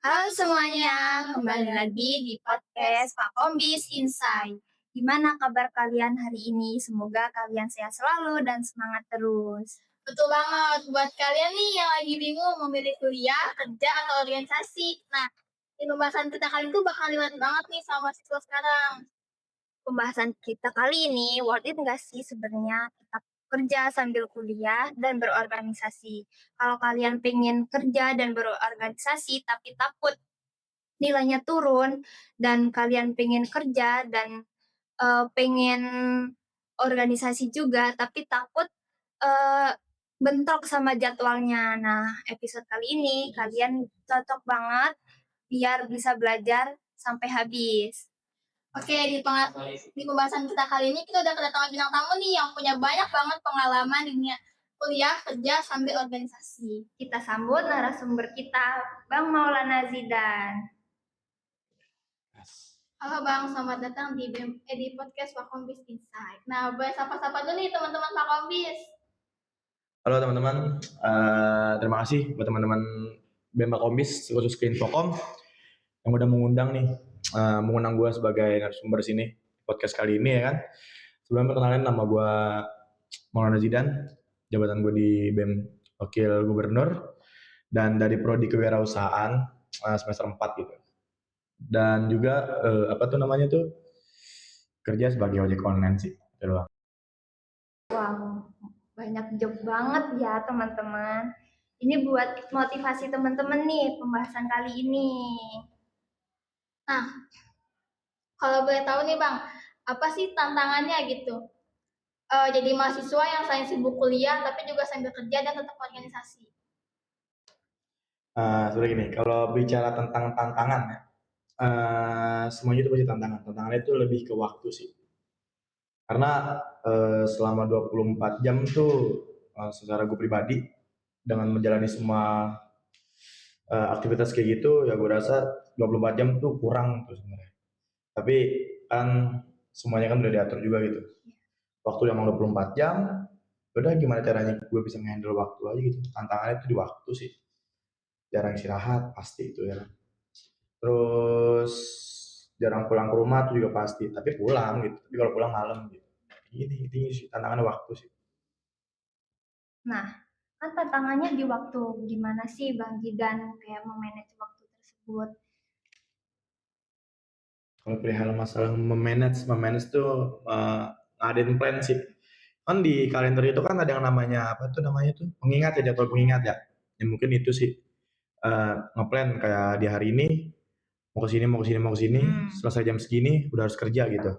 Halo semuanya, kembali lagi di podcast Pak Kombis Insight. Gimana kabar kalian hari ini? Semoga kalian sehat selalu dan semangat terus. Betul banget, buat kalian nih yang lagi bingung memilih kuliah, kerja, atau organisasi. Nah, di pembahasan kita kali itu bakal relate banget nih sama siswa sekarang. Pembahasan kita kali ini, worth it nggak sih sebenarnya tetap kerja sambil kuliah dan berorganisasi? Kalau kalian pengen kerja dan berorganisasi tapi takut nilainya turun dan kalian pengen kerja dan pengen organisasi juga tapi takut bentrok sama jadwalnya. Nah, episode kali ini kalian cocok banget biar bisa belajar sampai habis. Oke, di pembahasan kita kali ini kita udah kedatangan bintang tamu nih yang punya banyak banget pengalaman di dunia kuliah, kerja, sambil organisasi. Kita sambut narasumber kita, Bang Maulana Zidan. Halo Bang, selamat datang di podcast Pak Kombis Insight. Nah, boleh sapa-sapa dulu nih teman-teman Pak Kombis. Halo teman-teman, terima kasih buat teman-teman BEM Kombis khusus ke Infocom yang udah mengundang gue sebagai narasumber sini podcast kali ini ya kan. Sebelumnya perkenalin, nama gue Maulana Zidan, jabatan gue di BEM Wakil Gubernur dan dari Prodi Kewirausahaan semester 4 gitu. Dan juga kerja sebagai ojek online sih. Wow, banyak job banget ya teman-teman. Ini buat motivasi teman-teman nih pembahasan kali ini. Nah, kalau boleh tahu nih Bang, apa sih tantangannya gitu? Jadi mahasiswa yang selain sibuk kuliah tapi juga sambil kerja dan tetap organisasi. Seperti gini, kalau bicara tentang tantangan ya, semuanya itu pasti tantangan. Tantangannya itu lebih ke waktu sih. Karena selama 24 jam tuh secara gue pribadi dengan menjalani semua aktivitas kayak gitu, ya gue rasa 24 jam tuh kurang tuh sebenarnya. Tapi kan semuanya kan udah diatur juga gitu. Waktu yang 24 jam, udah gimana caranya gue bisa nge-handle waktu aja gitu. Tantangannya itu di waktu sih. Jarang istirahat pasti itu ya. Terus jarang pulang ke rumah tuh juga pasti, tapi pulang gitu. Tapi kalau pulang malam gitu. Ini sih tantangannya waktu sih. Nah, kan tantangannya di waktu. Gimana sih Bang Jidan kayak memanage waktu tersebut? Kalau perihal masalah memanage tuh ngadain plan sih. Kan di kalender itu kan ada yang namanya pengingat ya, jadwal pengingat ya. Ya mungkin itu sih ngeplan kayak di hari ini mau ke sini, selesai jam segini udah harus kerja gitu.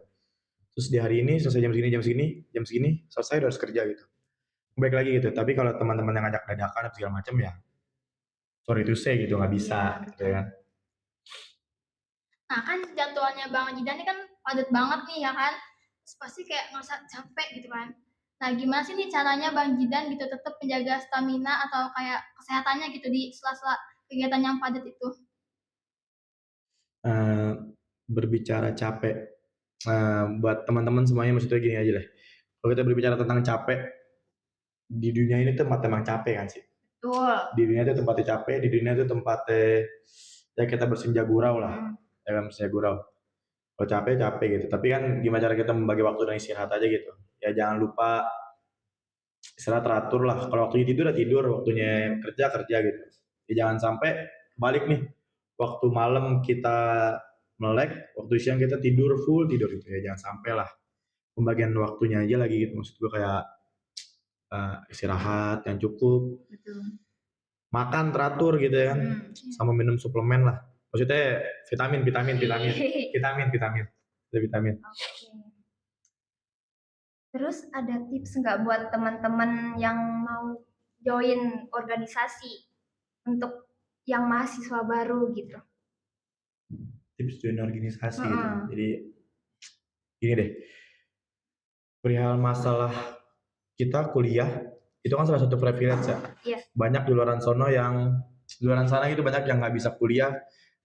Terus di hari ini selesai jam segini selesai udah harus kerja gitu. Baik lagi gitu. Tapi kalau teman-teman yang ngajak dadakan atau segala macam ya, sorry to say gitu, nggak bisa gitu ya. Nah kan jadwalnya Bang Jidan ini kan padat banget nih ya kan, terus pasti kayak ngerasa capek gitu kan. Nah gimana sih nih caranya Bang Jidan gitu tetap menjaga stamina atau kayak kesehatannya gitu di sela-sela kegiatan yang padat itu? Berbicara capek, buat teman-teman semuanya maksudnya gini aja deh. Kalau kita berbicara tentang capek, di dunia ini tempat emang capek kan sih. Betul. Di dunia itu tempatnya capek, di dunia itu tempatnya ya kita bersenja gurau lah. Ya kan, bersenja gurau. Kalau capek gitu. Tapi kan gimana cara kita membagi waktu dan istirahat aja gitu. Ya jangan lupa istirahat teratur lah. Kalau waktunya tidur, waktunya kerja gitu. Ya jangan sampai balik nih. Waktu malam kita melek, waktu siang kita tidur gitu ya. Jangan sampai lah. Pembagian waktunya aja lagi gitu. Maksud gue kayak istirahat yang cukup. Betul. Makan teratur gitu ya kan. Sama minum suplemen lah. Maksudnya vitamin. Ada vitamin. Oke. Terus ada tips nggak buat teman-teman yang mau join organisasi untuk yang mahasiswa baru gitu? Tips join organisasi gitu. Jadi gini deh. Perihal masalah kita kuliah itu kan salah satu privilege ya. Iya. Banyak di luar sana gitu banyak yang nggak bisa kuliah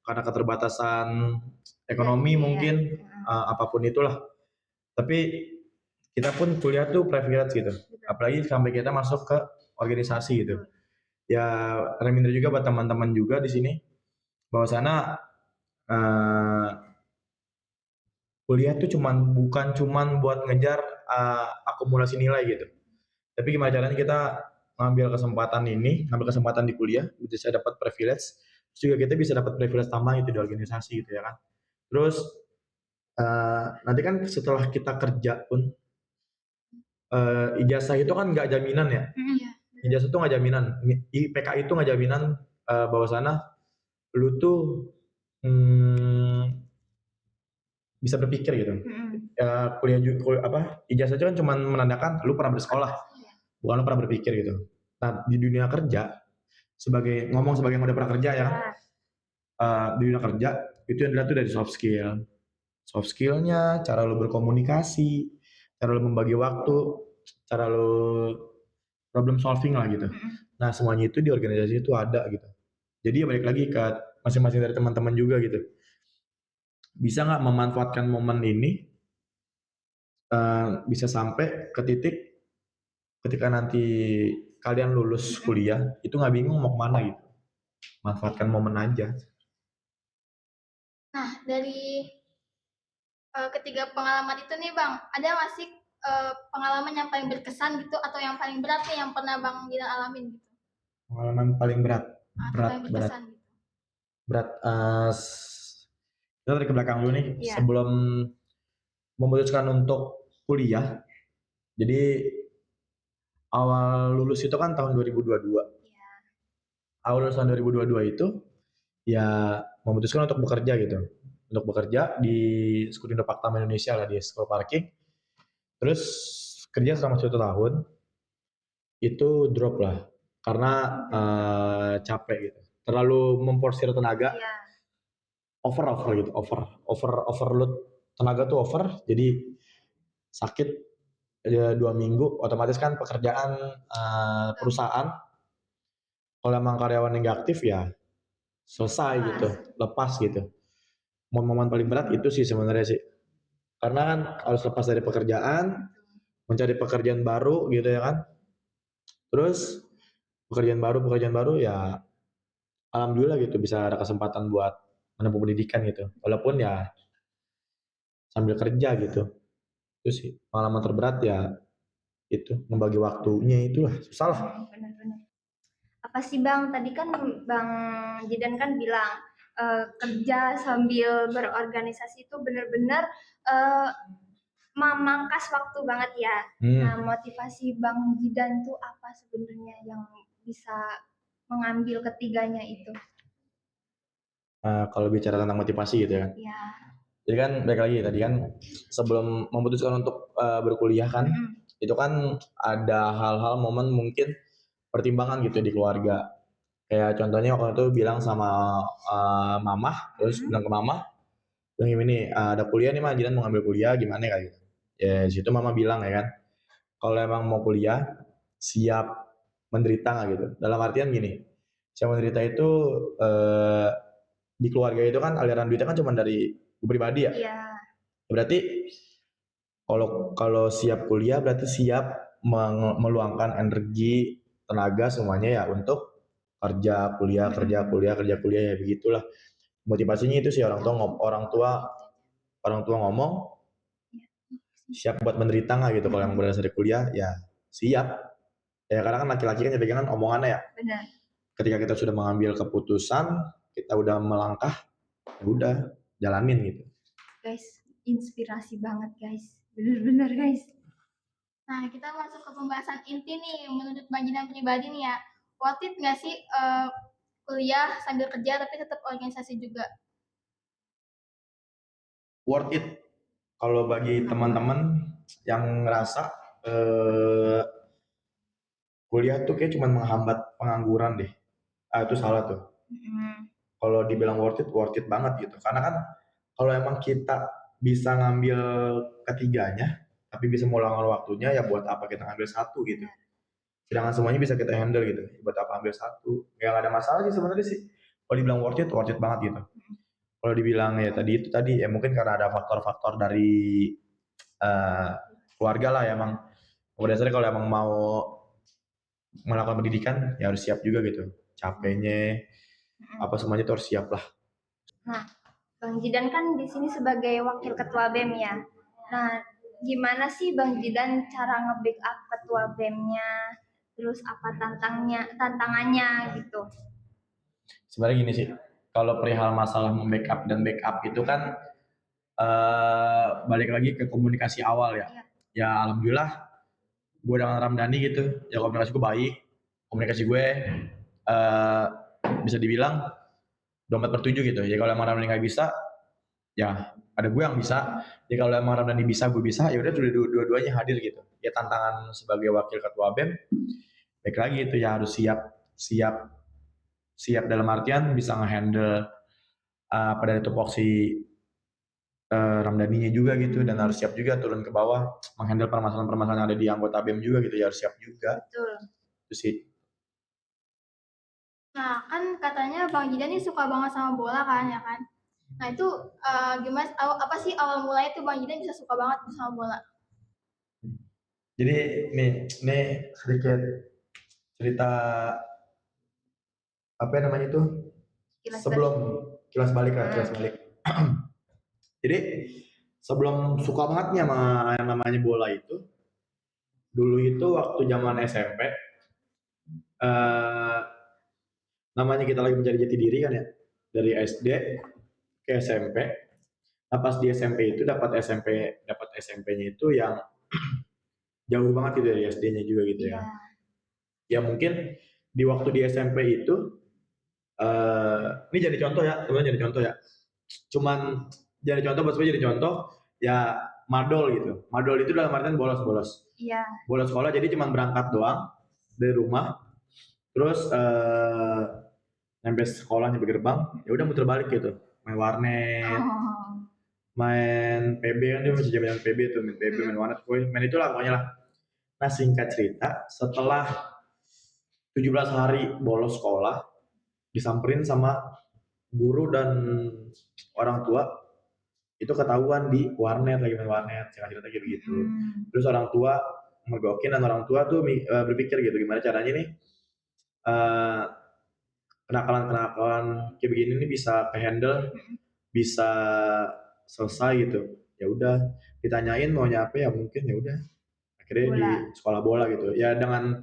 karena keterbatasan ekonomi mungkin apapun itulah. Tapi kita pun kuliah tuh privilege gitu. Apalagi sampai kita masuk ke organisasi gitu. Ya reminder juga buat teman-teman juga di sini bahwasana kuliah tuh bukan cuman buat ngejar akumulasi nilai gitu. Tapi gimana caranya kita ngambil kesempatan di kuliah, bisa dapat privilege, terus juga kita bisa dapat privilege tambahan itu di organisasi gitu ya kan. Terus nanti kan setelah kita kerja pun ijazah itu kan nggak jaminan ya. Iya. Ijazah itu nggak jaminan. IPK itu nggak jaminan bahwasana lu tuh bisa berpikir gitu. Ijazah itu kan cuma menandakan lu pernah bersekolah, bukan lu pernah berpikir gitu. Nah di dunia kerja sebagai yang udah pernah kerja ya, di dunia kerja itu yang dilihat tuh dari soft skillnya, cara lu berkomunikasi, cara lu membagi waktu, cara lu problem solving lah gitu. Nah semuanya itu di organisasi itu ada gitu. Jadi ya balik lagi ke masing-masing dari teman-teman juga gitu. Bisa nggak memanfaatkan momen ini bisa sampai ke titik ketika nanti kalian lulus kuliah itu nggak bingung mau kemana gitu, manfaatkan momen aja. Nah dari ketiga pengalaman itu nih Bang, ada nggak sih pengalaman yang paling berkesan gitu atau yang paling berat nih yang pernah Bang Jidan alamin gitu? Pengalaman paling berat kita tarik ke belakang dulu nih. Sebelum memutuskan untuk kuliah, jadi awal lulus itu kan tahun 2022. Awal lulus tahun 2022 itu ya memutuskan untuk bekerja gitu, untuk bekerja di Skudindo Paktama Indonesia lah, di School Parking. Terus kerja selama 1 tahun itu drop lah karena capek gitu, terlalu memporsir tenaga, overload tenaga tuh over, jadi sakit 2 minggu, otomatis kan pekerjaan perusahaan kalau emang karyawan yang gak aktif ya selesai gitu, lepas gitu. Momen paling berat itu sih sebenarnya sih, karena kan harus lepas dari pekerjaan, mencari pekerjaan baru gitu ya kan. Terus pekerjaan baru ya alhamdulillah gitu bisa ada kesempatan buat menempuh pendidikan gitu, walaupun ya sambil kerja gitu. Terus sih pengalaman terberat ya itu membagi waktunya, itulah susah lah. Benar-benar. Apa sih Bang, tadi kan Bang Jidan kan bilang kerja sambil berorganisasi itu benar-benar memangkas waktu banget ya. Nah motivasi Bang Jidan tuh apa sebenarnya yang bisa mengambil ketiganya itu? Kalau bicara tentang motivasi gitu ya. Iya. Jadi kan balik lagi tadi kan sebelum memutuskan untuk berkuliah kan, itu kan ada hal-hal momen mungkin pertimbangan gitu di keluarga. Kayak contohnya waktu itu bilang sama mamah, terus bilang ke mamah, bilang gini, ada kuliah nih mah, Jidan mau ngambil kuliah gimana kayak gitu. Ya situ mama bilang ya kan, kalau emang mau kuliah siap menderita nggak gitu. Dalam artian gini, siap menderita itu di keluarga itu kan aliran duitnya kan cuma dari pribadi ya. Iya. Berarti kalau siap kuliah berarti siap meluangkan energi, tenaga semuanya ya untuk kerja kuliah ya begitulah. Motivasinya itu sih orang tua ngomong siap buat menderita nggak gitu. Kalau yang berasal dari kuliah ya siap. Ya karena kan laki-laki kan jadi kan omongannya ya. Benar. Ketika kita sudah mengambil keputusan, kita udah melangkah, ya udah jalanin gitu. Guys, inspirasi banget guys, benar-benar guys. Nah kita masuk ke pembahasan inti nih, menurut Bang Jidan pribadi nih ya, worth it nggak sih kuliah sambil kerja tapi tetap organisasi juga? Worth it kalau bagi teman-teman yang ngerasa kuliah tuh kayak cuma menghambat pengangguran deh, itu salah tuh. Kalau dibilang worth it banget gitu, karena kan kalau emang kita bisa ngambil ketiganya tapi bisa meluangkan waktunya, ya buat apa kita ngambil satu gitu. Sedangkan semuanya bisa kita handle gitu, buat apa ambil satu, ya nggak ada masalah sih sebenarnya sih. Kalau dibilang worth it banget gitu. Kalau dibilang ya tadi ya mungkin karena ada faktor-faktor dari keluarga lah ya, emang pada dasarnya kalau emang mau melakukan pendidikan ya harus siap juga gitu, capeknya apa semuanya tuh harus siap lah. Nah, Bang Jidan kan di sini sebagai wakil ketua BEM ya. Nah, gimana sih Bang Jidan cara nge-backup ketua BEM-nya? Terus apa tantangannya gitu? Sebenarnya gini sih, kalau perihal masalah membackup dan backup itu kan balik lagi ke komunikasi awal ya. Iya. Ya alhamdulillah gue dengan Ramdhani gitu, ya komunikasi gue baik, komunikasi gue eh, bisa dibilang 24/7 gitu. Ya kalau emang Ramdhani nggak bisa, ya ada gue yang bisa. Ya kalau emang Ramdhani bisa, gue bisa, ya udah dua-duanya hadir gitu. Ya tantangan sebagai wakil ketua BEM, baik lagi itu ya harus siap siap dalam artian bisa ngehandle pada tupoksi Ramdhaninya juga gitu, dan harus siap juga turun ke bawah menghandle permasalahan-permasalahan yang ada di anggota BEM juga gitu, ya harus siap juga. Betul. Itu sih. Nah, kan katanya Bang Jidan nih suka banget sama bola kan, ya kan? Nah, itu gimana apa sih awal mulanya tuh Bang Jidan bisa suka banget sama bola? Jadi nih sedikit cerita apa namanya itu Kilas balik. sebelum kilas balik lah, kilas balik. Jadi sebelum suka banget nih sama yang namanya bola itu, dulu itu waktu zaman SMP, eh, namanya kita lagi mencari jati diri kan ya, dari SD ke SMP. Nah pas di SMP itu dapat SMP-nya itu yang jauh banget gitu dari SD-nya juga gitu ya. Iya. Ya mungkin di waktu di SMP itu, ini jadi contoh ya, teman jadi contoh ya. Cuman jadi contoh, buat saya jadi contoh ya, madol gitu. Madol itu dalam artian bolos. Iya. Bolos sekolah, jadi cuman berangkat doang dari rumah, terus nyampe sekolah, nyampe gerbang, ya udah muter balik gitu. Main warnet, Oh. main PB kan, dia masih zaman PB tuh, main PB, main warnet, main itulah pokoknya lah. Nah singkat cerita, setelah 17 hari bolos sekolah, disamperin sama guru dan orang tua, itu ketahuan di warnet, lagi main warnet, cerita kayak begitu. Terus orang tua mergokin, dan orang tua tuh berpikir gitu, gimana caranya nih kenakalan-kenakalan kayak begini nih bisa kehandle, bisa selesai gitu. Ya udah, ditanyain maunya apa, ya mungkin ya udah akhirnya Bola. di sekolah bola gitu. Ya dengan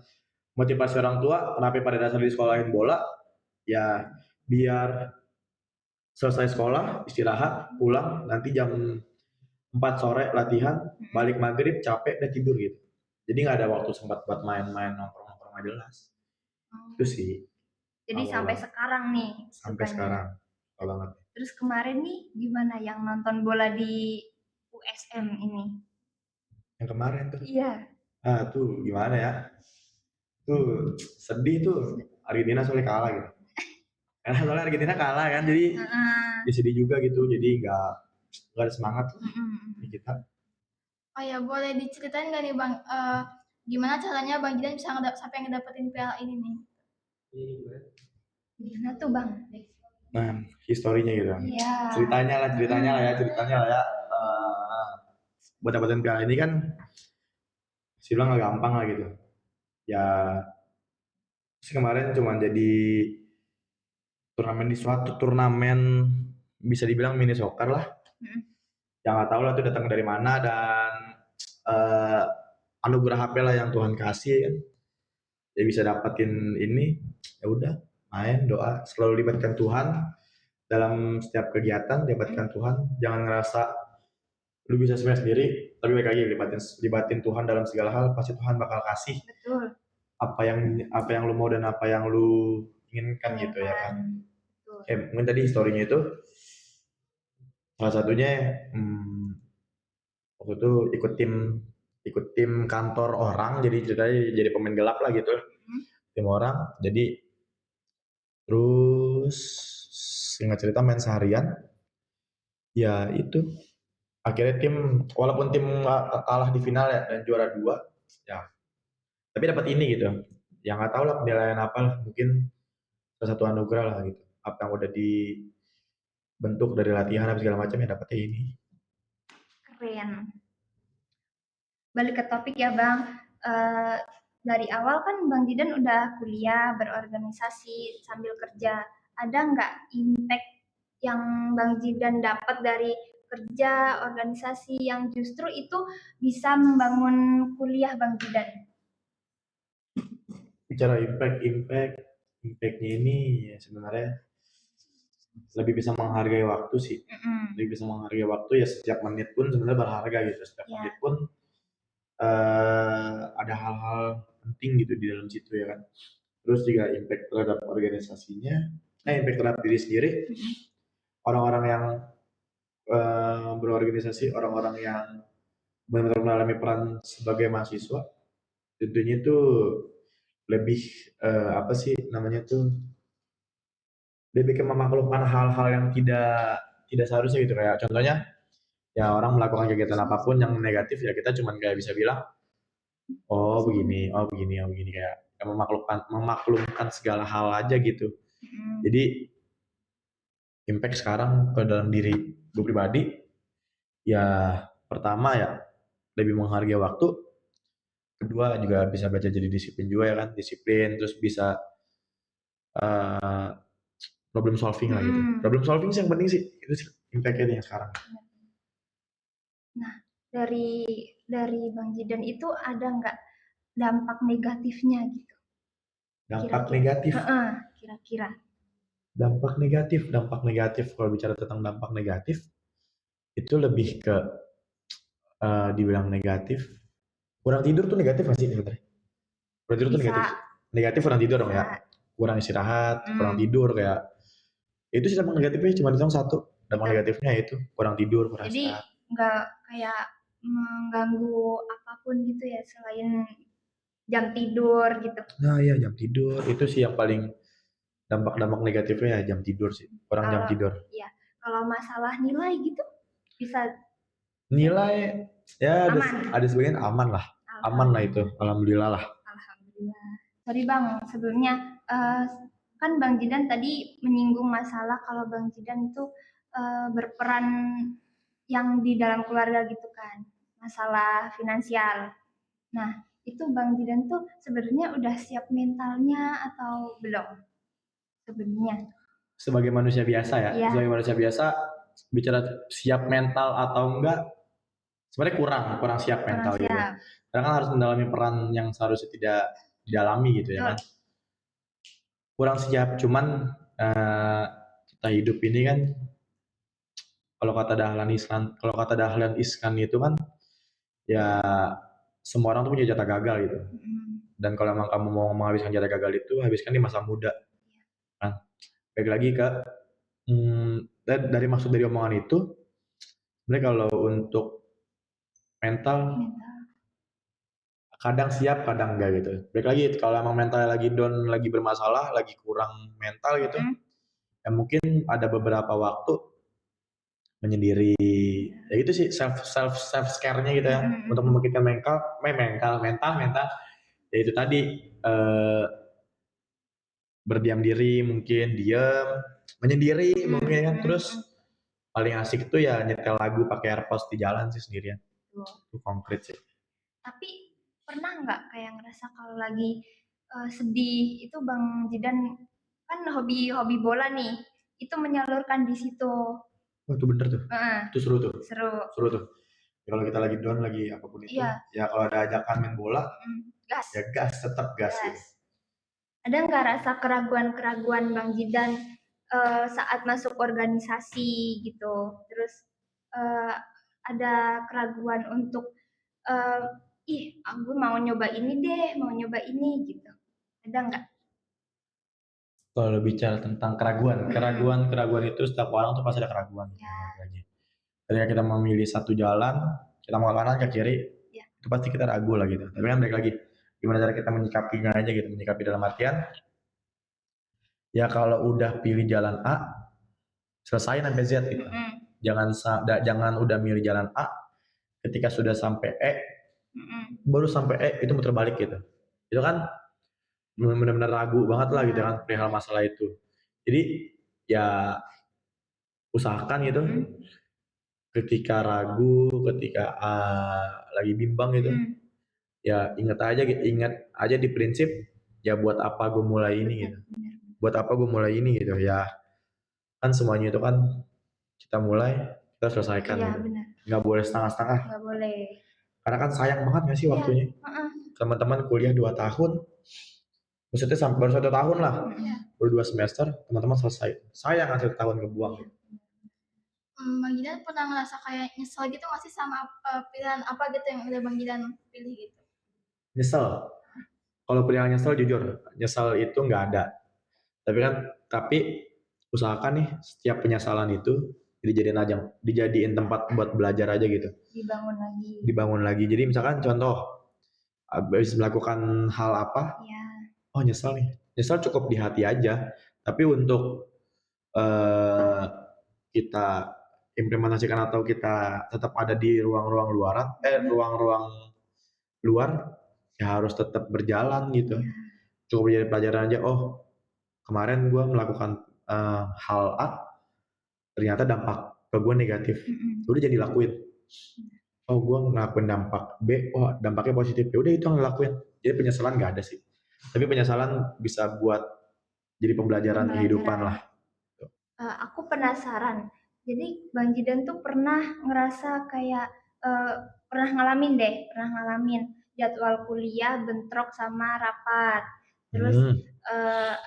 motivasi orang tua, kenapa pada dasar di sekolahin bola, ya biar selesai sekolah, istirahat, pulang, nanti jam 4 sore latihan, balik maghrib capek dan tidur gitu. Jadi nggak ada waktu sempat buat main-main, nongkrong-nongkrong nggak jelas. Itu sih. Jadi Awal sampai banget. sekarang nih Sampai sukanya. sekarang. Suka banget. Terus kemarin nih gimana yang nonton bola di USM ini? Yang kemarin tuh. Iya. Tuh gimana ya? Tuh sedih tuh. Argentina soalnya kalah gitu. Karena soalnya Argentina kalah kan, jadi ya sedih juga gitu. Jadi nggak ada semangat di kita. Oh ya, boleh diceritain nggak nih Bang, gimana caranya Bang Jidan bisa sampai ngedapetin piala ini nih? Gimana tuh Bang? Nah, historinya gitu. Iya. Ceritanya lah ya. Buat dapetin piala ini kan, sih bilang nggak gampang lah gitu. Ya, sih kemarin cuma jadi turnamen di suatu turnamen, bisa dibilang mini soccer lah. Yang nggak tahu lah tuh datang dari mana, dan anugerah HP lah yang Tuhan kasih kan. Ya bisa dapetin ini, ya udah main, doa, selalu libatkan Tuhan dalam setiap kegiatan, libatkan Tuhan, jangan ngerasa lu bisa sendiri, tapi baik lagi libatin Tuhan dalam segala hal, pasti Tuhan bakal kasih. Betul. apa yang lu mau dan apa yang lu inginkan gitu ya kan. Mungkin tadi historinya itu salah satunya waktu itu ikut tim kantor orang, jadi ceritanya jadi pemain gelap lah gitu, tim orang. Jadi terus singkat cerita main seharian, ya itu akhirnya walaupun tim kalah di final ya dan juara 2 ya, tapi dapat ini gitu. Yang nggak tahu lah penilaian apa lah, mungkin salah satu anugerah lah gitu, apa yang udah dibentuk dari latihan apa segala macam, ya dapetnya ini. Keren. Balik ke topik ya Bang, dari awal kan Bang Jidan udah kuliah, berorganisasi sambil kerja, ada nggak impact yang Bang Jidan dapat dari kerja, organisasi yang justru itu bisa membangun kuliah Bang Jidan? Bicara impactnya ini ya sebenarnya lebih bisa menghargai waktu sih. Lebih bisa menghargai waktu ya, setiap menit pun sebenarnya berharga gitu. Setiap menit pun ada hal-hal penting gitu di dalam situ ya kan. Terus juga impact terhadap organisasinya, impact terhadap diri sendiri. Orang-orang yang berorganisasi, orang-orang yang benar-benar mengalami peran sebagai mahasiswa, tentunya itu lebih apa sih namanya tuh, lebih ke memaklumkan hal-hal yang tidak seharusnya gitu. Kayak contohnya ya orang melakukan kegiatan apapun yang negatif ya kita cuman kayak bisa bilang oh begini, oh begini, oh begini, kayak memaklumkan segala hal aja gitu. Jadi impact sekarang ke dalam diri gue pribadi ya, pertama ya lebih menghargai waktu, kedua juga bisa belajar jadi disiplin juga ya kan, disiplin, terus bisa uh, problem solving lah gitu. Problem solving sih yang penting sih, itu sih impactnya yang sekarang. Nah, dari Bang Jidan itu ada nggak dampak negatifnya gitu? Dampak negatif. Kira-kira. Dampak negatif. Kalau bicara tentang dampak negatif, itu lebih ke dibilang negatif. Kurang tidur tuh negatif nggak sih sebenarnya? Kurang tidur tuh negatif. Negatif kurang tidur dong ya. Kurang istirahat, kurang tidur kayak. Itu sih dampak negatifnya cuma itu satu. Dampak negatifnya itu kurang tidur, kurang istirahat. Jadi nggak kayak mengganggu apapun gitu ya selain jam tidur gitu. Nah iya, jam tidur itu sih yang paling dampak negatifnya ya, jam tidur sih, kurang jam tidur. Iya, kalau masalah nilai gitu bisa. Nilai ya ada sebagian aman lah itu, alhamdulillah lah. Alhamdulillah. Sorry Bang, sebelumnya kan Bang Jidan tadi menyinggung masalah kalau Bang Jidan itu berperan yang di dalam keluarga gitu kan, masalah finansial. Nah, itu Bang Jidan tuh sebenarnya udah siap mentalnya atau belum sebenarnya? Sebagai manusia biasa ya, sebagai manusia biasa bicara siap mental atau enggak, sebenarnya kurang siap mental gitu. Karena kan harus mendalami peran yang seharusnya tidak didalami gitu ya kan. Kurang siap, cuman kita hidup ini kan, kalau kata Dahlan Iskan itu kan ya semua orang tuh punya jatah gagal gitu. Dan kalau emang kamu mau menghabiskan jatah gagal itu, habiskan di masa muda. Kan? Baik lagi ke dari maksud dari omongan itu, sebenarnya kalau untuk mental kadang siap, kadang enggak gitu. Baik lagi kalau emang mentalnya lagi down, lagi bermasalah, lagi kurang mental gitu, ya mungkin ada beberapa waktu menyendiri. Ya itu sih self care-nya gitu ya, untuk membangkitkan mental. Ya itu tadi berdiam diri, mungkin diam, menyendiri mungkin kan. Terus paling asik itu ya nyetel lagu pakai AirPods di jalan sih sendirian. Itu konkret sih. Tapi pernah nggak kayak ngerasa kalau lagi sedih itu Bang Jidan kan hobi bola nih, itu menyalurkan di situ. Oh itu bener tuh, itu seru tuh. Ya, kalau kita lagi down, lagi apapun itu, ya kalau ada ajakan main bola, ya tetap gas gitu. Ada nggak rasa keraguan Bang Jidan saat masuk organisasi gitu? Terus ada keraguan untuk aku mau nyoba ini gitu. Ada nggak? Kalau bicara tentang keraguan itu setiap orang tuh pasti ada keraguan. Ketika kita memilih satu jalan, kita mau ke kanan ke kiri, itu pasti kita ragu lah gitu. Tapi kan balik lagi, gimana cara kita menyikapinya aja gitu. Menyikapi dalam artian, ya kalau udah pilih jalan A, selesai sampai Z gitu. Jangan udah milih jalan A, ketika sudah sampai E, baru sampai E itu muter balik gitu. Itu kan benar-benar ragu banget lah gitu kan perihal masalah itu. Jadi ya usahakan gitu, ketika ragu, ketika lagi bimbang gitu, ya ingat aja di prinsip, ya buat apa gue mulai ini gitu. Buat apa gue mulai ini gitu ya. Kan semuanya itu kan kita mulai, kita selesaikan Iya, gitu. benar. Nggak boleh setengah-setengah. Nggak boleh. Karena kan sayang banget nggak sih Iya, waktunya? heeh. Teman-teman kuliah 2 tahun, maksudnya baru 1 tahun lah, Iya. baru 2 semester, teman-teman selesai. Sayang kan 1 tahun kebuang. Iya. Bang Jidan pernah ngerasa kayak nyesel gitu nggak sih sama pilihan apa gitu yang udah Bang Jidan pilih gitu? Nyesel. Kalau pilihan nyesel jujur, nyesel itu nggak ada. Tapi usahakan nih setiap penyesalan itu dijadiin tempat buat belajar aja gitu. Dibangun lagi. Dibangun lagi. Jadi misalkan contoh, habis melakukan hal apa, Iya. oh nyesel nih. Nyesel cukup di hati aja. Tapi untuk eh, kita implementasikan atau kita tetap ada di ruang-ruang luar, ya harus tetap berjalan gitu. Iya. Cukup jadi pelajaran aja. Oh, kemarin gue melakukan hal A, ternyata dampak ke gue negatif. Udah jadi lakuin. Oh, gue ngelakuin dampak B, oh dampaknya positif. Ya udah itu yang ngelakuin. Jadi penyesalan nggak ada sih. Tapi penyesalan bisa buat jadi pembelajaran kehidupan lah. Aku penasaran. Jadi Bang Jidan tuh pernah ngerasa kayak pernah ngalamin jadwal kuliah bentrok sama rapat. Terus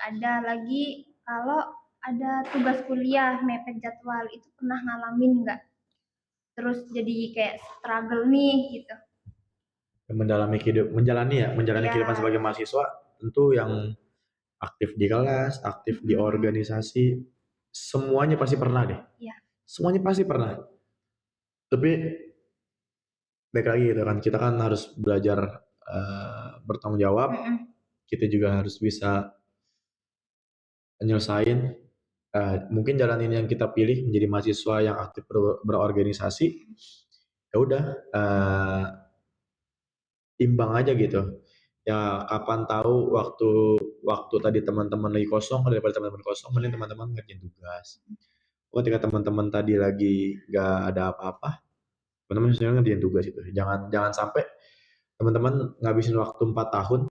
ada lagi kalau ada tugas kuliah mepet jadwal, itu pernah ngalamin nggak? Terus jadi kayak struggle nih gitu. Menjalani Iya. kehidupan sebagai mahasiswa, tentu yang aktif di kelas, aktif di organisasi, semuanya pasti pernah deh. Iya. Semuanya pasti pernah. Tapi baik lagi gitu kan, kita kan harus belajar bertanggung jawab. Kita juga harus bisa nyelesain. Mungkin jalan ini yang kita pilih menjadi mahasiswa yang aktif berorganisasi. Ya udah, imbang aja gitu. Ya kapan tahu waktu tadi teman-teman lagi kosong, daripada teman-teman kosong, mending teman-teman ngerjain tugas. Ketika teman-teman tadi lagi nggak ada apa-apa, teman-teman sebenarnya ngerjain tugas itu. Jangan sampai teman-teman ngabisin waktu 4 tahun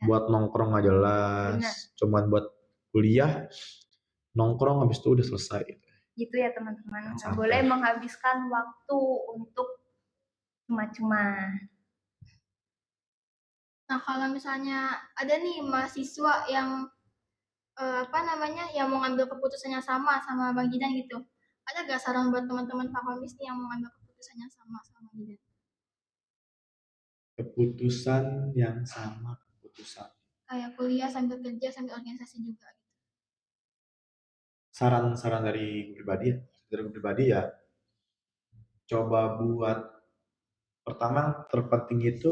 buat nongkrong nggak jelas, cuman buat kuliah, nongkrong habis itu udah selesai. Gitu ya teman-teman, nggak boleh menghabiskan waktu untuk cuma-cuma. Nah kalau misalnya ada nih mahasiswa yang yang mau ngambil keputusannya sama Bang Jidan gitu, ada gak saran buat teman-teman Fakomis nih yang mau ngambil keputusannya sama Bang Jidan? Keputusan yang sama, Kayak kuliah sambil kerja sambil organisasi juga gitu. Saran-saran dari pribadi ya, coba buat, pertama terpenting itu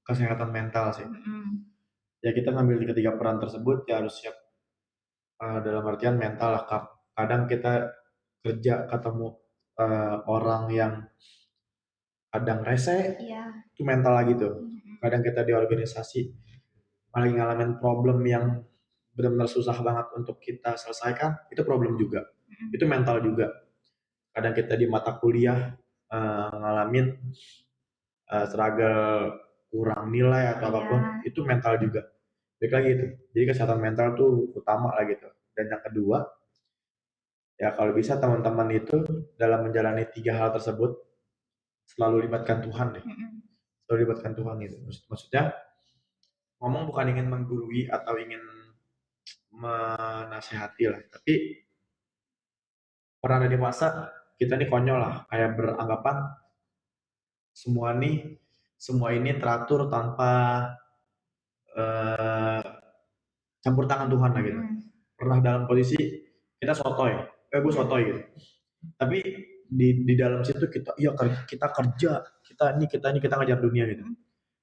kesehatan mental sih. Ya kita ngambil ketiga peran tersebut ya harus siap, dalam artian mental lah. Kadang kita kerja ketemu orang yang kadang rese, itu mental lagi tuh. Kadang kita di organisasi lagi ngalamin problem yang benar-benar susah banget untuk kita selesaikan, itu problem juga. Itu mental juga. Kadang kita di mata kuliah ngalamin struggle kurang nilai atau apapun, itu mental juga. Baik lagi itu. Jadi kesehatan mental tuh utama lah gitu. Dan yang kedua, ya kalau bisa teman-teman itu dalam menjalani 3 hal tersebut selalu libatkan Tuhan deh. Selalu libatkan Tuhan gitu. Maksudnya ngomong bukan ingin menggurui atau ingin menasihati lah, tapi pernah ada di masa kita nih konyol lah, kayak beranggapan semua ini teratur tanpa campur tangan Tuhan lah gitu. Pernah dalam posisi kita sotoy, gue sotoy gitu. Tapi di dalam situ kita kerja, kita ngajar dunia gitu.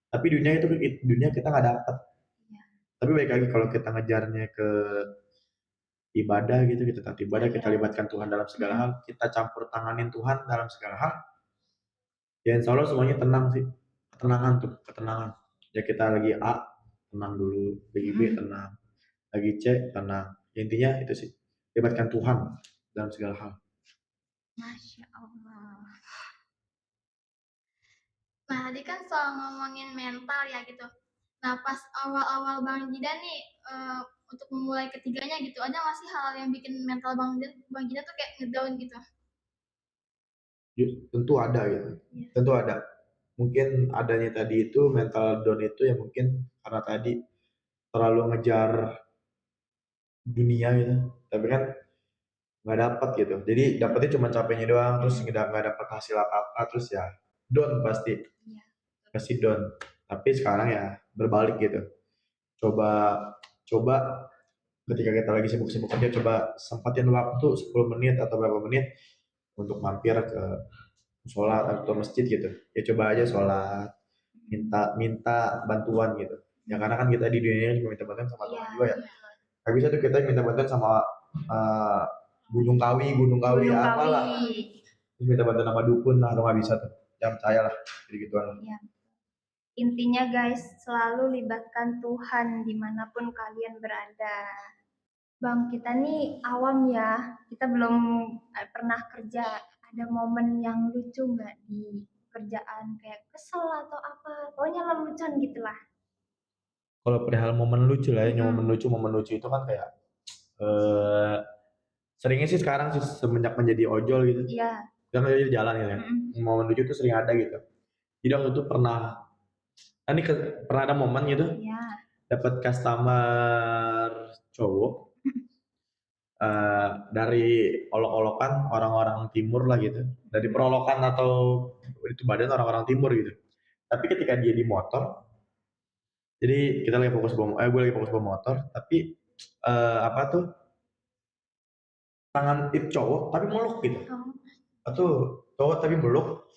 Tapi dunia kita nggak dapat. Tapi baik lagi kalau kita ngejarnya ke ibadah gitu, kita taat ibadah, kita libatkan Tuhan dalam segala hal, kita campur tanganin Tuhan dalam segala hal, ya insya Allah semuanya tenang sih. Ketenangan. Ya kita lagi A, tenang dulu, lagi B tenang, lagi C tenang. Ya, intinya itu sih, libatkan Tuhan dalam segala hal. Masya Allah. Nah tadi kan soal ngomongin mental ya gitu. Nah pas awal-awal Bang Jidan nih untuk memulai ketiganya gitu, ada nggak sih hal yang bikin mental Bang Jidan tuh kayak ngedown gitu? Tentu ada gitu, Iya. tentu ada. Mungkin adanya tadi itu mental down itu ya mungkin karena tadi terlalu ngejar dunia gitu, tapi kan nggak dapat gitu. Jadi dapetnya cuma capeknya doang, terus nggak dapat hasil apa-apa, terus ya down pasti, Iya. pasti down. Tapi sekarang ya berbalik gitu. Coba coba ketika kita lagi sibuk-sibuk kerja, coba sempatin waktu 10 menit atau berapa menit untuk mampir ke sholat atau masjid gitu. Ya coba aja sholat, minta minta bantuan gitu. Ya karena kan kita di dunia ini cuma minta bantuan sama Tuhan Iya. juga ya. Gak bisa tuh kita minta bantuan sama eh, gunung kawi Gunung apalah. Kawi. Terus minta bantuan sama dukun lah, atau nggak bisa tuh. Jangan percaya lah, jadi gituan lah. Iya. Intinya guys, selalu libatkan Tuhan dimanapun kalian berada. Bang, kita nih awam ya, kita belum pernah kerja. Ada momen yang lucu nggak di kerjaan, kayak kesel atau apa? Pokoknya lelucon gitulah. Kalau perihal momen lucu lah ya, Mm-mm. momen lucu itu kan kayak eh seringnya sih sekarang sih semenjak menjadi ojol gitu. Iya. Kan jadi jalan gitu ya. Mm-mm. Momen lucu itu sering ada gitu. Jadi waktu itu pernah ada momen gitu, Iya. dapat customer cowok dari olok-olokan orang-orang timur lah gitu, dari perolokan atau itu badan orang-orang timur gitu. Tapi ketika dia di motor, jadi kita lagi fokus bawa, gue lagi fokus bawa motor, tapi apa tuh tangan itu cowok tapi meluk gitu, Oh. atau cowok tapi meluk.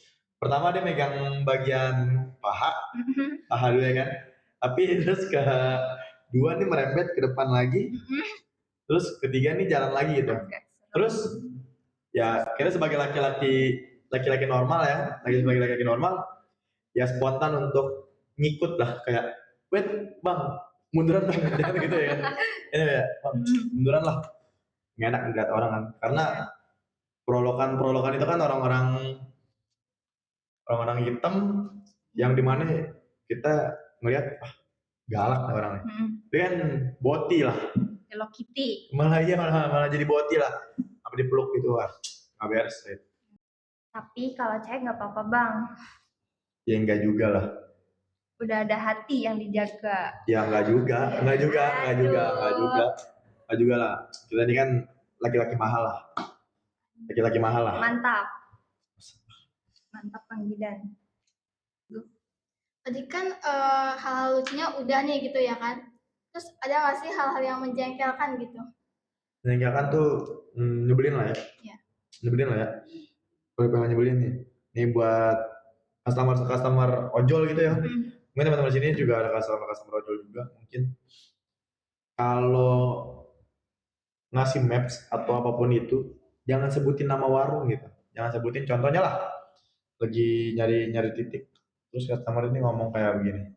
Pertama dia megang bagian paha Mm-mm. dulu ya kan, tapi terus ke dua nih merembet ke depan lagi, Mm-mm. terus ketiga nih jalan lagi gitu. Agak serem. Terus ya kita sebagai laki-laki normal ya, sebagai laki-laki normal ya spontan untuk ngikut lah, kayak wait bang munduran bang jangan gitu ya kan. Ini ya bang munduran lah, nggak enak ngeliat orang kan, karena perolokan itu kan orang-orang hitam yang dimana kita ngeliat galak nih orangnya. Mm-mm. Dia kan boti lah, Hello Kitty. malah jadi boti lah, apa dipeluk gitu, wah nggak beres ya. Tapi kalau cewek nggak apa-apa bang, Ya enggak juga lah, udah ada hati yang dijaga. ya enggak juga lah. Kita ini kan laki-laki mahal lah, Mantap, mantap Bang Jidan. Tadi kan hal lucunya udah nih gitu ya kan. Terus ada nggak sih hal-hal yang menjengkelkan gitu? Meninggalkan tuh nyebelin lah ya. Iya. Nyebelin lah ya. Kalau pengen nyebelin nih. Nih buat customer ojol gitu ya. Mungkin teman-teman sini juga ada customer ojol juga. Mungkin kalau ngasih maps atau apapun itu, jangan sebutin nama warung gitu. Jangan sebutin, contohnya lah, lagi nyari titik. Terus customer ini ngomong kayak begini.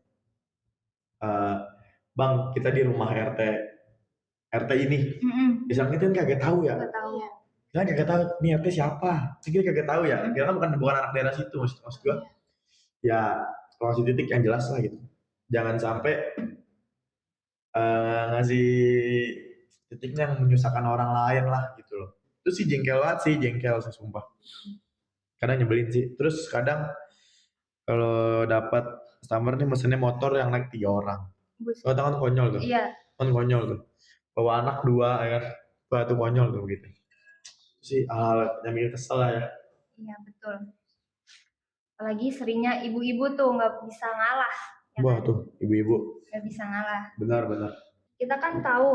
Bang, kita di rumah RT ini. Misalnya kita kan kagak tahu ya. Nggak tahu. Kita kagak tahu nih RT siapa. Kita kagak tahu ya. Kita kan bukan anak daerah situ, maksud gua. Ya, kalau ngasih titik yang jelas lah gitu. Jangan sampai ngasih titiknya yang menyusahkan orang lain lah gitu loh. Itu sih jengkel sih sumpah. Kadang nyebelin sih. Terus kadang kalau dapat customer nih mesennya motor yang naik 3 orang. Kalau kan konyol tuh. Iya. Kan konyol tuh. Bawa anak 2 ya kan. Wah itu konyol tuh gitu. Itu sih hal yang bikin kesel lah ya. Iya betul. Apalagi seringnya ibu-ibu tuh nggak bisa ngalah. Ya Wah kan? tuh ibu-ibu. Nggak bisa ngalah. Benar. Kita kan tahu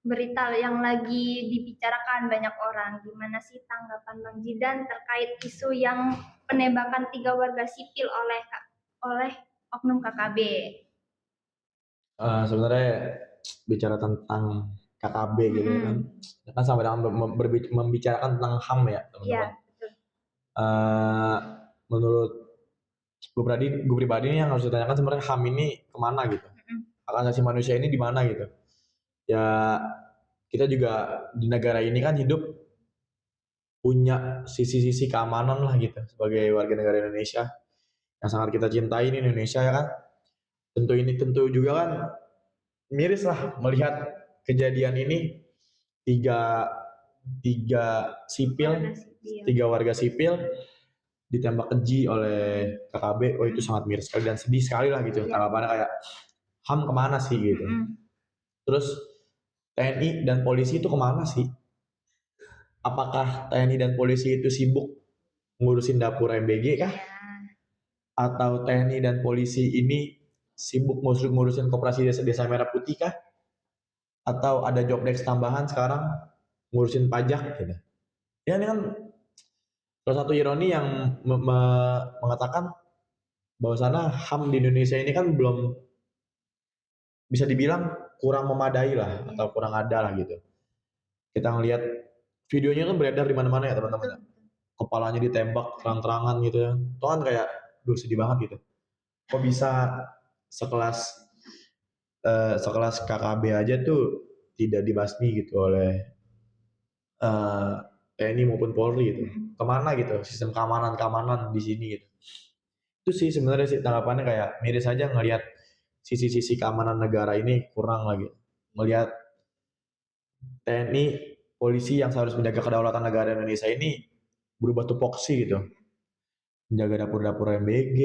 berita yang lagi dibicarakan banyak orang. Gimana sih tanggapan Bang Jidan terkait isu yang penembakan 3 warga sipil oleh oknum KKB? Sebenarnya bicara tentang KKB gitu kan. Kan sama dengan membicarakan tentang HAM ya teman-teman. Iya, betul. Menurut gue pribadi nih yang harus ditanyakan sebenarnya HAM ini kemana gitu. Hak asasi manusia ini di mana gitu. Ya kita juga di negara ini kan hidup punya sisi-sisi keamanan lah gitu sebagai warga negara Indonesia yang sangat kita cintai ini Indonesia ya kan. Tentu juga kan miris lah melihat kejadian ini. tiga sipil, tiga warga sipil ditembak keji oleh KKB. Oh, itu sangat miris sekali dan sedih sekali lah gitu. Tanggapannya kayak HAM kemana sih gitu. Terus TNI dan polisi itu kemana sih? Apakah TNI dan polisi itu sibuk ngurusin dapur MBG kah? Atau TNI dan polisi ini sibuk ngurusin koperasi desa merah putih kah? Atau ada job desk tambahan sekarang ngurusin pajak gitu. Ya ini kan salah satu ironi yang mengatakan bahwasana HAM di Indonesia ini kan belum bisa dibilang kurang memadai lah atau kurang ada lah gitu. Kita ngelihat videonya kan beredar di mana-mana ya teman-teman. Kepalanya ditembak terang-terangan gitu ya. Itu kan kayak sedih banget gitu. Kok bisa sekelas KKB aja tuh tidak dibasmi gitu oleh TNI maupun Polri gitu. Kemana gitu sistem keamanan di sini gitu. Itu sih sebenarnya sih tanggapannya kayak miris aja ngelihat sisi-sisi keamanan negara ini kurang lagi. Melihat TNI, polisi yang seharusnya menjaga kedaulatan negara Indonesia ini berubah tupoksi gitu. Menjaga dapur-dapur MBG,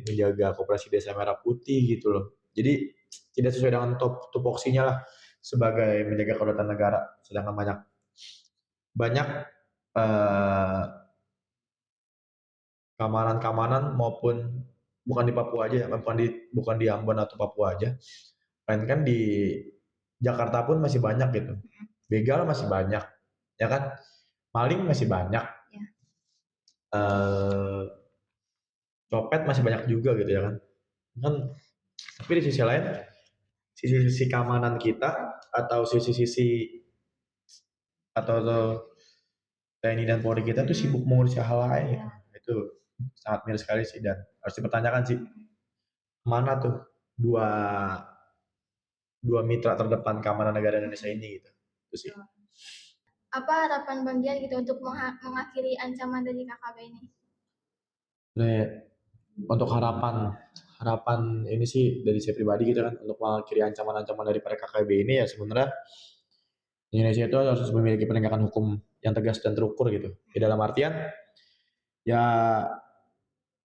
menjaga koperasi desa merah putih gitu loh. Jadi tidak sesuai dengan tupoksinya lah sebagai menjaga kedaulatan negara. Sedangkan banyak keamanan maupun bukan di Papua aja ya, bukan di Ambon atau Papua aja, melainkan di Jakarta pun masih banyak gitu. Begal masih banyak, ya kan? Maling masih banyak, copet masih banyak juga gitu ya kan? Tapi di sisi lain, sisi-sisi keamanan kita atau sisi-sisi atau TNI dan Polri kita tuh sibuk mengurus hal lain. Itu sangat miris sekali sih dan harus dipertanyakan sih mana tuh dua mitra terdepan keamanan negara Indonesia ini gitu. Itu sih. Apa harapan Bang Dian gitu untuk mengakhiri ancaman dari KKB ini? Untuk harapan ini sih dari saya pribadi gitu kan untuk mengakhiri ancaman-ancaman dari para KKB ini ya sebenarnya Indonesia itu harus memiliki penegakan hukum yang tegas dan terukur gitu. Di dalam artian ya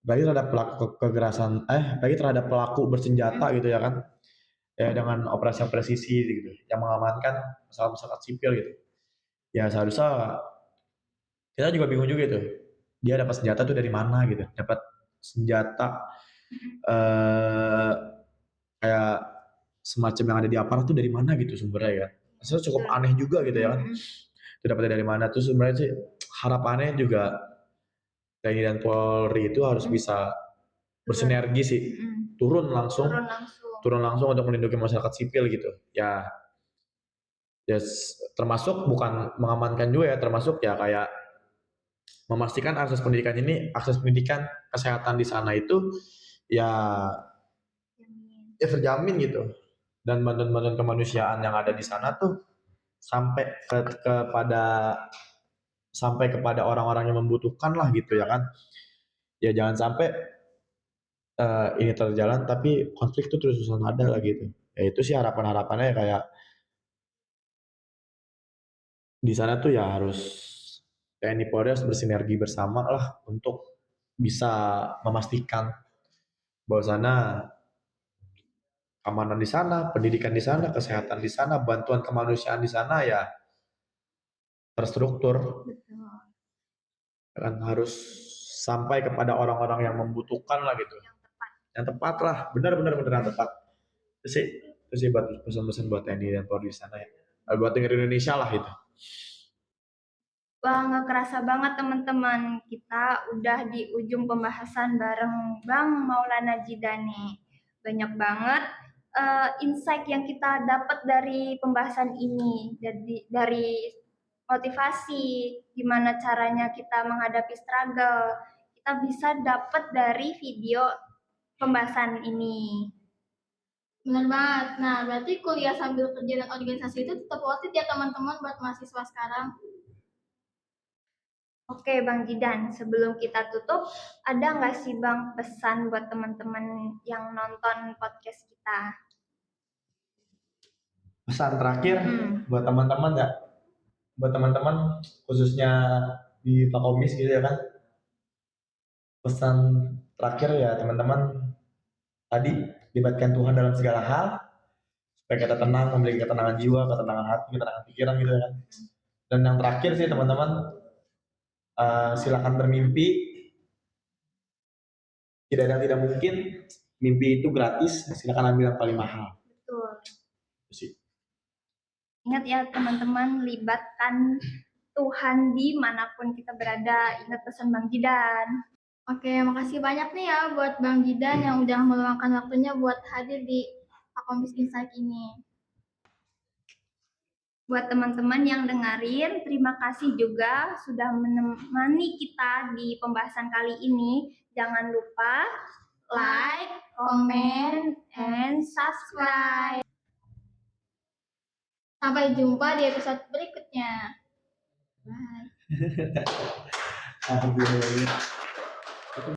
bagi terhadap pelaku kekerasan bagi terhadap pelaku bersenjata gitu ya kan. Ya dengan operasi presisi gitu yang mengamankan masyarakat sipil gitu. Ya seharusnya kita juga bingung juga itu. Dia dapat senjata tuh dari mana gitu. Dapat senjata kayak semacam yang ada di aparat tuh dari mana gitu sumbernya ya. Maksudnya cukup aneh juga gitu ya kan. Itu dapatnya dari mana tuh sebenarnya sih harapannya juga TNI dan Polri itu harus bisa bersinergi sih. Turun langsung untuk melindungi masyarakat sipil gitu. Ya termasuk bukan mengamankan juga ya, termasuk ya kayak memastikan akses pendidikan kesehatan di sana itu ya terjamin gitu dan bantuan kemanusiaan yang ada di sana tuh sampai kepada orang-orang yang membutuhkan lah gitu ya kan. Ya jangan sampai ini terjalan tapi konflik tuh terus-terusan ada lah gitu. Ya itu sih harapannya kayak di sana tuh ya harus TNI Polri harus bersinergi bersama lah untuk bisa memastikan bahwa sana keamanan di sana, pendidikan di sana, kesehatan di sana, bantuan kemanusiaan di sana ya terstruktur. Kan harus sampai kepada orang-orang yang membutuhkan lah gitu. Yang tepat lah, benar-benar yang tepat. Itu sih buat pesan-pesan buat TNI dan Polri di sana ya. Buat negara Indonesia lah itu. Wah, nggak kerasa banget teman-teman. Kita udah di ujung pembahasan bareng Bang Maulana Jidani. Banyak banget insight yang kita dapat dari pembahasan ini. Dari motivasi, gimana caranya kita menghadapi struggle. Kita bisa dapat dari video pembahasan ini. Benar banget. Nah, berarti kuliah sambil kerja dan organisasi itu tetap worth it ya teman-teman buat mahasiswa sekarang. Oke Bang Jidan, sebelum kita tutup, ada nggak sih Bang pesan buat teman-teman yang nonton podcast kita? Pesan terakhir Hmm. buat teman-teman ya, buat teman-teman khususnya di Fakomis gitu ya kan. Pesan terakhir ya teman-teman, tadi libatkan Tuhan dalam segala hal supaya kita tenang, memiliki ketenangan jiwa, ketenangan hati, ketenangan pikiran gitu ya kan. Dan yang terakhir sih teman-teman, silakan bermimpi. Tidak ada yang tidak mungkin. Mimpi itu gratis. Silakan ambil yang paling mahal. Betul. Itu sih. Ingat ya teman-teman, libatkan Tuhan dimanapun kita berada. Ingat pesan Bang Jidan. Oke, makasih banyak nih ya buat Bang Jidan yang udah meluangkan waktunya buat hadir di Fakomis Insight ini. Buat teman-teman yang dengerin, terima kasih juga sudah menemani kita di pembahasan kali ini. Jangan lupa like, comment, and subscribe. Sampai jumpa di episode berikutnya. Bye. Alhamdulillah.